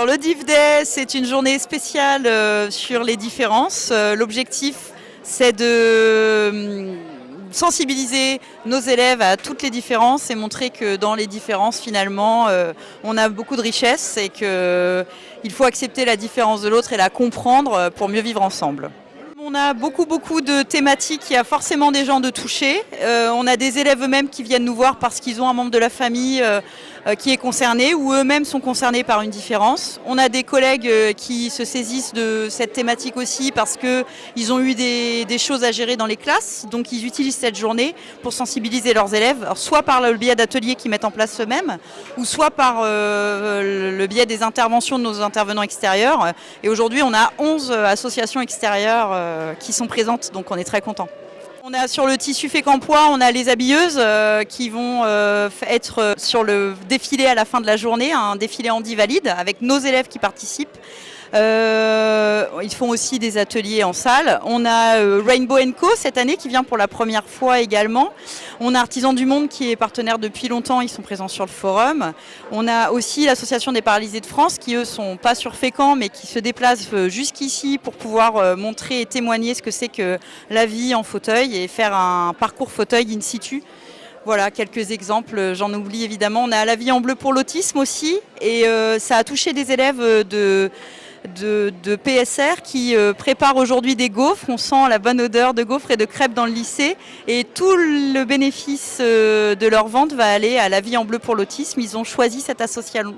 Alors le Div Day, c'est une journée spéciale sur les différences. L'objectif, c'est de sensibiliser nos élèves à toutes les différences et montrer que dans les différences, finalement, on a beaucoup de richesses et qu'il faut accepter la différence de l'autre et la comprendre pour mieux vivre ensemble. On a beaucoup de thématiques, il y a forcément des gens de toucher. On a des élèves eux-mêmes qui viennent nous voir parce qu'ils ont un membre de la famille qui est concerné ou eux-mêmes sont concernés par une différence. On a des collègues qui se saisissent de cette thématique aussi parce qu'ils ont eu des choses à gérer dans les classes. Donc ils utilisent cette journée pour sensibiliser leurs élèves, alors, soit par le biais d'ateliers qu'ils mettent en place eux-mêmes ou soit par le biais des interventions de nos intervenants extérieurs. Et aujourd'hui, on a 11 associations extérieures qui sont présentes, donc on est très contents. On a sur le tissu Fécampois, on a les habilleuses qui vont être sur le défilé à la fin de la journée, un défilé handi valide avec nos élèves qui participent. Ils font aussi des ateliers en salle. On a Rainbow Co cette année qui vient pour la première fois également. On a Artisans du Monde qui est partenaire depuis longtemps, ils sont présents sur le forum. On a aussi l'Association des paralysés de France qui eux sont pas sur Fécamp mais qui se déplacent jusqu'ici pour pouvoir montrer et témoigner ce que c'est que la vie en fauteuil et faire un parcours fauteuil in situ. Voilà, quelques exemples, j'en oublie évidemment. On a La vie en bleu pour l'autisme aussi et ça a touché des élèves de PSR qui préparent aujourd'hui des gaufres. On sent la bonne odeur de gaufres et de crêpes dans le lycée et tout le bénéfice de leur vente va aller à La vie en bleu pour l'autisme. Ils ont choisi cette association.